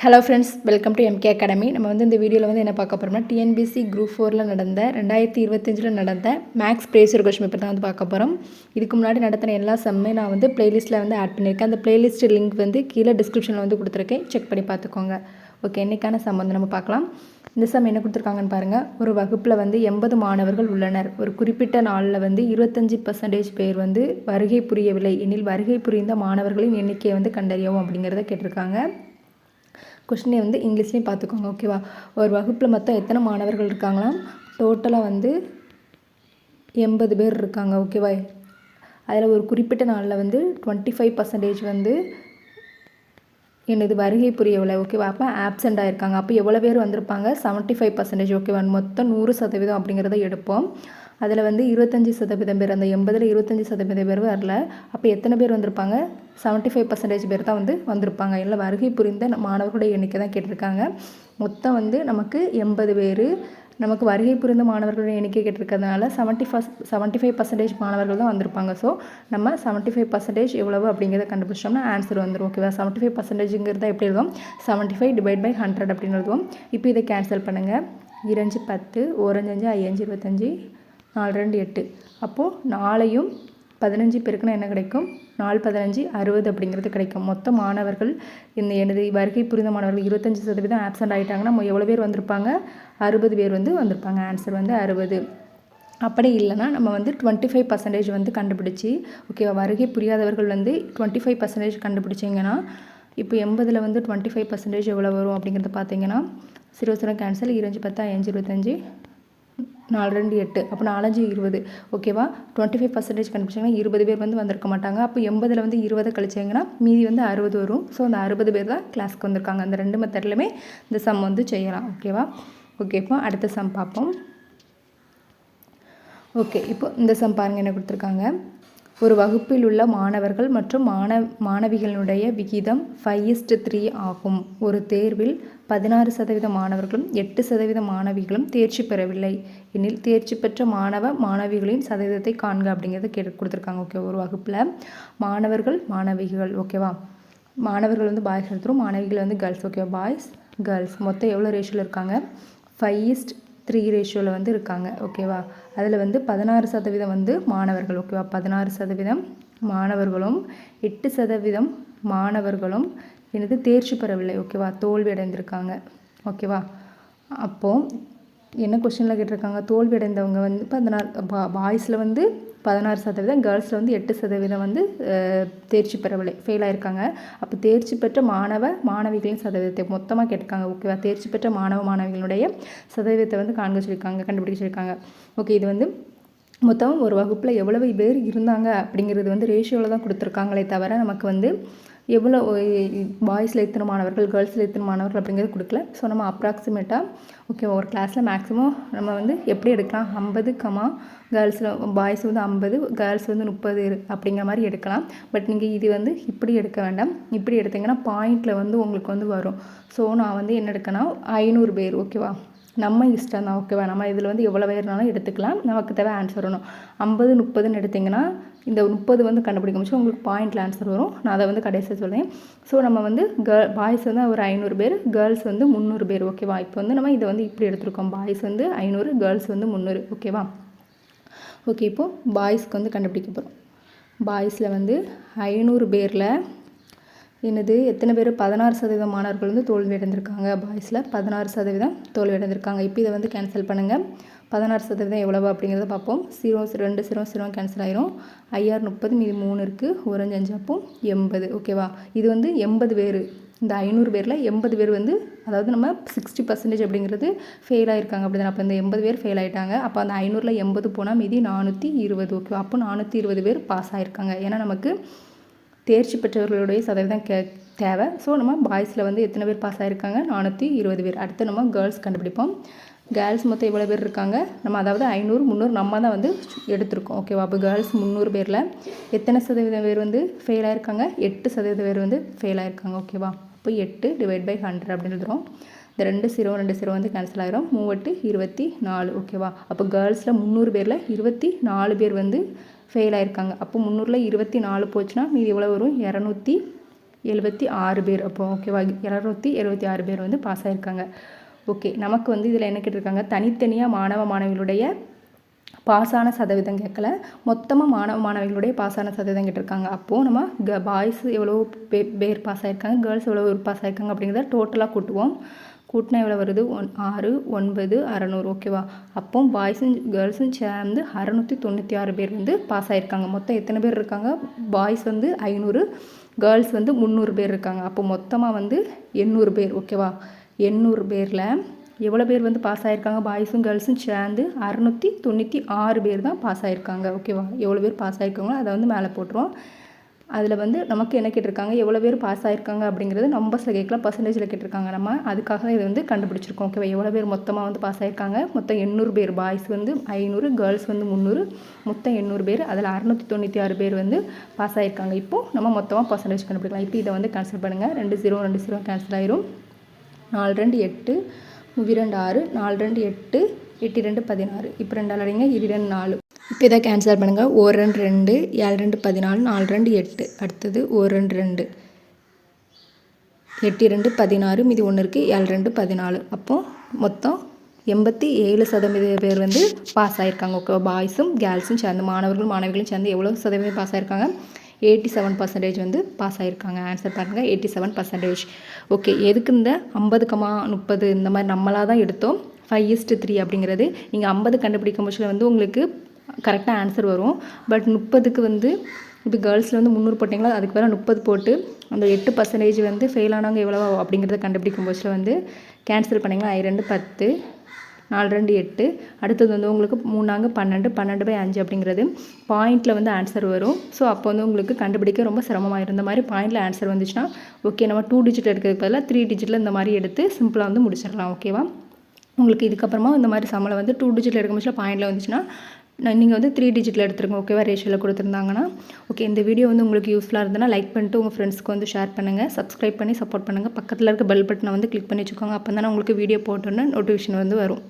Hello friends, welcome to MK academy. நம்ம இந்த வீடியோவில் என்ன பார்க்க போகிறோம்னா, டிஎன்பிஎஸ்சி குரூப் 4ல் நடந்த 2025 நடந்த மேக்ஸ் ப்ரீவியஸ் கொஸ்டின் பேப்பர் தான் பார்க்க போகிறோம். இதுக்கு முன்னாடி நடத்தின எல்லா சம்மே நான் பிளேலிஸ்ட்டில் ஆட் பண்ணியிருக்கேன். அந்த பிளேலிஸ்ட் லிங்க் கீழே டிஸ்கிரிப்ஷனில் கொடுத்துருக்கேன். செக் பண்ணி பார்த்துக்கோங்க. ஓகே, இன்றைக்கான சம் நம்ம பார்க்கலாம். இந்த சம் என்ன கொடுத்துருக்காங்கன்னு பாருங்கள். ஒரு வகுப்பில் 80 மாணவர்கள் உள்ளனர். ஒரு குறிப்பிட்ட நாளில் 25% பேர் வருகை புரியவில்லை எனில் வருகை புரிந்த மாணவர்களின் எண்ணிக்கையை கண்டறியவும் அப்படிங்கிறத கேட்டிருக்காங்க. கொஸ்டினை இங்கிலீஷ்லேயும் பார்த்துக்கோங்க. ஓகேவா? ஒரு வகுப்பில் மொத்தம் எத்தனை மாணவர்கள் இருக்காங்களாம்? டோட்டலாக 80 பேர் இருக்காங்க. ஓகேவா? அதில் ஒரு குறிப்பிட்ட நாளில் 25% என்னது வருகை புரியவில்லை. ஓகேவா? அப்போ ஆப்சென்ட் ஆகிருக்காங்க. அப்போ எவ்வளோ பேர் வந்திருப்பாங்க? 75%. ஓகேவா? மொத்தம் 100% அப்படிங்கிறத எடுப்போம். அதில் 25% பேர், அந்த 80ல் 25% பேர் வரல. அப்போ எத்தனை பேர் வந்திருப்பாங்க? 75% பேர் தான் வந்திருப்பாங்க. இல்லை வருகை புரிந்த மாணவர்களுடைய எண்ணிக்கை தான் கேட்டிருக்காங்க. மொத்தம் நமக்கு 80 பேர். நமக்கு வருகை புரிந்த மாணவர்களுடைய எண்ணிக்கை கேட்டிருக்கிறதுனால 75% மாணவர்கள் தான் வந்திருப்பாங்க. ஸோ நம்ம 75% எவ்வளவு அப்படிங்கிறத கண்டுபிடிச்சோம்னா ஆன்சர் வந்துடும். ஓகேவா? 75%ங்கிறத எப்படி எழுதுவோம்? 75/100 அப்படின்னு எழுதுவோம். இப்போ இதை கேன்சல் பண்ணுங்கள். 2 10, 1 5 5 25, 4 2 8. அப்போது 4ஐயும் 15 பெருக்குன்னா என்ன கிடைக்கும்? 4 15 60 அப்படிங்கிறது கிடைக்கும். மொத்த மாணவர்கள் எனது வருகை புரிந்த மாணவர்கள் 25% ஆப்சென்ட் ஆகிட்டாங்கன்னா எவ்வளோ பேர் வந்திருப்பாங்க? 60 பேர் வந்திருப்பாங்க. ஆன்சர் 60. அப்படி இல்லைனா நம்ம 25% கண்டுபிடிச்சி, ஓகேவா, வருகை புரியாதவர்கள் 25% கண்டுபிடிச்சிங்கன்னா, இப்போ 80ல் 25% எவ்வளோ வரும் அப்படிங்கிறத பார்த்தீங்கன்னா 0 கேன்சல். 2 10 5 25, 4 2 8. அப்போ 4 5 20. ஓகேவா? 25% கண்டுபிடிச்சிங்கன்னா 20 பேர் வந்திருக்க மாட்டாங்க. அப்போ 80ல் 20 கழிச்சிங்கன்னா மீதி 60 வரும். ஸோ அந்த 60 பேர் தான் கிளாஸ்க்கு வந்திருக்காங்க. அந்த 2 மெத்தட்லையுமே இந்த சம் செய்யலாம். ஓகேவா? ஓகே, இப்போ அடுத்த சம் பார்ப்போம். ஓகே, இப்போ இந்த சம் பாருங்கள் என்ன கொடுத்துருக்காங்க. ஒரு வகுப்பில் உள்ள மாணவர்கள் மற்றும் மாணவிகளுடைய விகிதம் 5:3 ஆகும். ஒரு தேர்வில் 16% மாணவர்களும் 8% மாணவிகளும் தேர்ச்சி பெறவில்லை எனில் தேர்ச்சி பெற்ற மாணவிகளின் சதவீதத்தை காண்க அப்படிங்கிறத கொடுத்துருக்காங்க. ஓகே, ஒரு வகுப்பில் மாணவர்கள் மாணவிகள், ஓகேவா, மாணவர்கள் பாய்ஸ் எடுத்துரும், மாணவிகள் கேர்ள்ஸ். ஓகேவா? பாய்ஸ் கேர்ள்ஸ் மொத்தம் எவ்வளோ ரேஷியோவில் இருக்காங்க? 5:3 ரேஷியோவில் இருக்காங்க. ஓகேவா? அதில் 16% மாணவர்கள். ஓகேவா? 16% மாணவர்களும் 8% மாணவர்களும் தேர்ச்சி பெறவில்லை. ஓகேவா? தோல்வி அடைந்திருக்காங்க. ஓகேவா? அப்போது என்ன கொஸ்டினில் கேட்டிருக்காங்க? தோல்வி அடைந்தவங்க 16, பாய்ஸில் 16%, கேர்ள்ஸில் 8% தேர்ச்சி பெறவில்லை, ஃபெயில் ஆகிருக்காங்க. அப்போ தேர்ச்சி பெற்ற மாணவிகளின் சதவீதத்தை மொத்தமாக கேட்டிருக்காங்க. ஓகேவா? தேர்ச்சி பெற்ற மாணவிகளுடைய சதவீதத்தை காண்க சொல்லியிருக்காங்க, கண்டுபிடிக்க சொல்லியிருக்காங்க. ஓகே, இது மொத்தம் ஒரு வகுப்பில் எவ்வளவு பேர் இருந்தாங்க அப்படிங்கிறது ரேஷியோவில் தான் கொடுத்துருக்காங்களே தவிர நமக்கு எவ்வளோ பாய்ஸில் எத்தனை மாணவர்கள், கேர்ள்ஸில் எத்தனை மாணவர்கள் அப்படிங்கிறது கொடுக்கல. ஸோ நம்ம அப்ராக்சிமேட்டாக, ஓகே, ஒரு கிளாஸில் மேக்ஸிமம் நம்ம எப்படி எடுக்கலாம்? 50, கேர்ள்ஸில் பாய்ஸ் 50, கேர்ள்ஸ் 30 அப்படிங்கிற மாதிரி எடுக்கலாம். பட் நீங்கள் இது இப்படி எடுக்க வேண்டாம். இப்படி எடுத்திங்கன்னா பாயிண்டில் உங்களுக்கு வரும். ஸோ நான் என்ன எடுக்கணும்? 500 பேர். ஓகேவா? நம்ம இஷ்டம் தான். ஓகேவா? நம்ம இதில் எவ்வளோ பேர்னாலும் எடுத்துக்கலாம். நமக்கு தேவை ஆன்சர் வரணும். 50 30ன்னு எடுத்திங்கன்னா இந்த 30 கண்டுபிடிக்க முடிச்சு உங்களுக்கு பாயிண்டில் ஆன்சர் வரும். நான் அதை கடைசியாக சொல்லேன். ஸோ நம்ம பாய்ஸ் ஒரு 500 பேர், கேர்ள்ஸ் 300 பேர். ஓகேவா? இப்போ நம்ம இதை இப்படி எடுத்துருக்கோம். Boys 500, girls 300. ஓகேவா? ஓகே, இப்போது பாய்ஸ்க்கு கண்டுபிடிக்க போகிறோம். பாய்ஸில் 500 பேரில் எத்தனை பேர்? 16% மாணவர்கள் தோல்வி அடைந்திருக்காங்க. பாய்ஸில் 16% தோல்வி அடைந்திருக்காங்க. இப்போ இதை கேன்சல் பண்ணுங்கள். 16% எவ்வளவு அப்படிங்கிறத பார்ப்போம். 0 2 0 0 கேன்சல் ஆயிரும். 5 30, மீதி 3 இருக்குது. 1 5, அப்போ 80. ஓகேவா? இது 80 பேர். இந்த 500 பேரில் 80 பேர் அதாவது நம்ம 60% அப்படிங்கிறது ஃபெயில் ஆகிருக்காங்க. அப்படி தான். அப்போ இந்த 80 பேர் ஃபெயில் ஆகிட்டாங்க. அப்போ அந்த 500ல் 80 போனால் மீதி 420. ஓகேவா? அப்போ 420 பேர் பாஸ் ஆகிருக்காங்க. ஏன்னா நமக்கு தேர்ச்சி பெற்றவர்களுடைய சதவீதம் தேவை. ஸோ நம்ம பாய்ஸில் எத்தனை பேர் பாஸ் ஆகிருக்காங்க? 420 பேர். அடுத்து நம்ம கேர்ள்ஸ் கண்டுபிடிப்போம். கேர்ள்ஸ் மொத்தம் எவ்வளோ பேர் இருக்காங்க? நம்ம அதாவது 500 300 நம்ம தான் எடுத்திருக்கோம். ஓகேவா? அப்போ கேர்ள்ஸ் 300 பேரில் எத்தனை சதவீதம் பேர் ஃபெயில் ஆகிருக்காங்க? 8% பேர் ஃபெயில் ஆகிருக்காங்க. ஓகேவா? அப்போ 8/100 அப்படின்னு எழுதுகிறோம். இந்த 2 0 2 0 கேன்சல் ஆகிரும். 3 24. ஓகேவா? அப்போ கேர்ள்ஸில் 300 பேரில் 24 பேர் ஃபெயில் ஆகிருக்காங்க. அப்போ 300ல் 24 போச்சுன்னா மீதி எவ்வளோ வரும்? 276 பேர். அப்போ ஓகேவா, 276 பேர் வந்து பாஸ் ஆகியிருக்காங்க. ஓகே, நமக்கு வந்து இதில் என்ன கேட்டிருக்காங்க, தனித்தனியாக மாணவ மாணவிகளுடைய பாஸான சதவீதம் கேட்கல, மொத்தமாக மாணவ மாணவிகளுடைய பாஸான சதவீதம் கேட்டிருக்காங்க. அப்போது நம்ம பாய்ஸ் எவ்வளோ பேர் பாஸ் ஆகியிருக்காங்க, கேர்ள்ஸ் எவ்வளோ பேர் பாஸ் ஆகியிருக்காங்க அப்படிங்கிறத டோட்டலாக கூட்டுவோம். கூட்டினா எவ்வளோ வருது, 6, 9, 600. ஓகேவா, அப்போ பாய்ஸும் கேர்ள்ஸும் சேர்ந்து 696 பேர் வந்து பாஸ் ஆகியிருக்காங்க. மொத்தம் எத்தனை பேர் இருக்காங்க, பாய்ஸ் வந்து 500, கேர்ள்ஸ் வந்து 300 பேர் இருக்காங்க. அப்போ மொத்தமாக வந்து 800 பேர். ஓகேவா, 800 பேரில் எவ்வளோ பேர் வந்து பாஸ் ஆகியிருக்காங்க, பாய்ஸும் கேர்ள்ஸும் சேர்ந்து 696 பேர் தான் பாஸ் ஆகியிருக்காங்க. ஓகேவா, எவ்வளோ பேர் பாஸ் ஆகிருக்காங்களோ அதை வந்து மேலே போட்டுருவோம். அதில் வந்து நமக்கு என்ன கேட்டிருக்காங்க, எவ்வளோ பேர் பாஸ் ஆகிருக்காங்க அப்படிங்கிறது நம்பர்ஸில் கேட்கலாம், பர்சன்டேஜில் கேட்டிருக்காங்க. நம்ம அதுக்காக தான் இதை வந்து கண்டுபிடிச்சிருக்கோம். ஓகேவா, எவ்வளோ பேர் மொத்தமாக வந்து பாஸ் ஆகிருக்காங்க, மொத்தம் 800 பேர், பாய்ஸ் வந்து 500, கேர்ள்ஸ் வந்து 300, மொத்தம் 800 பேர். அதில் 696 பேர் வந்து பாஸ் ஆகிருக்காங்க. இப்போது நம்ம மொத்தமாக பர்சன்டேஜ் கண்டுபிடிக்கலாம். இப்போ இதை வந்து கேன்சல் பண்ணுங்கள். 2 0 2 0 கேன்சல் ஆயிரும். 4 2 8, 2 6, 4 2 8, 8 2 16. இப்போ 2 அடிங்க, 2 4. இப்போ இதை கேன்சல் பண்ணுங்கள். 1 2 2, 7 2 14, 4 2 8. அடுத்தது 1 2 2, 8 2 16, மீதி 1 இருக்குது, 7 2 14. அப்போது மொத்தம் 87% பேர் வந்து பாஸ் ஆகிருக்காங்க. ஓகே, பாய்ஸும் கேர்ள்ஸும் சேர்ந்து, மாணவர்களும் மாணவிகளும் சேர்ந்து எவ்வளோ சதவீதம் பாஸ் ஆகிருக்காங்க, 87% வந்து பாஸ் ஆகிருக்காங்க. ஆன்சர் பாருங்கள், 87%. ஓகே, எதுக்கு இந்த 50,30 இந்த மாதிரி நம்மளாக தான் எடுத்தோம். 5:3 அப்படிங்கிறது நீங்கள் 50 கண்டுபிடிக்கும் பட்சத்தில் வந்து உங்களுக்கு கரெக்டாக ஆன்சர் வரும். பட் 30க்கு வந்து இப்போ கேர்ள்ஸில் வந்து 300 போட்டிங்களா, அதுக்கு வேறு 30 போட்டு அந்த 8% வந்து ஃபெயில் ஆனவங்க எவ்வளோ அப்படிங்கிறத கண்டுபிடிக்கும் பட்சத்தில் வந்து கேன்சல் பண்ணிங்களா, 2 10, 4 2 8. அடுத்தது வந்து உங்களுக்கு 3 12, 12/5 அப்படிங்கிறது பாயிண்டில் வந்து ஆன்சர் வரும். ஸோ அப்போ வந்து உங்களுக்கு கண்டுபிடிக்க ரொம்ப சிரமமாக இருந்த மாதிரி பாயிண்டில் ஆன்சர் வந்துச்சுன்னா ஓகே, நம்ம 2 டிஜிட் எடுக்கிறதுக்கு பதிலாக 3 டிஜிட்டில் இந்த மாதிரி எடுத்து சிம்பிளாக வந்து முடிச்சிடலாம். ஓகேவா, உங்களுக்கு இதுக்கப்புறமா இந்த மாதிரி சம்மளை வந்து 2 டிஜிட்டில் எடுக்கும் பட்சத்தில் பாயிண்டில் வந்துச்சுன்னா நீங்கள் வந்து 3 டிஜிட்டில் எடுத்துருங்க. ஓகேவா, ரேஷியோவில் கொடுத்துருந்தாங்கன்னா. ஓகே, இந்த வீடியோ வந்து உங்களுக்கு யூஸ்ஃபுல்லாக இருந்ததுன்னா லைக் பண்ணிட்டு உங்கள் ஃப்ரெண்ட்ஸ்க்கு வந்து ஷேர் பண்ணுங்கள், சப்ஸ்கிரைப் பண்ணி சப்போர்ட் பண்ணுங்கள். பக்கத்தில் இருக்க பெல் பட்டனை வந்து கிளிக் பண்ணி வச்சுக்கோங்க. அப்போ தானே உங்களுக்கு வீடியோ போட்டோன்னே நோட்டிஃபிகேஷன் வந்து வரும்.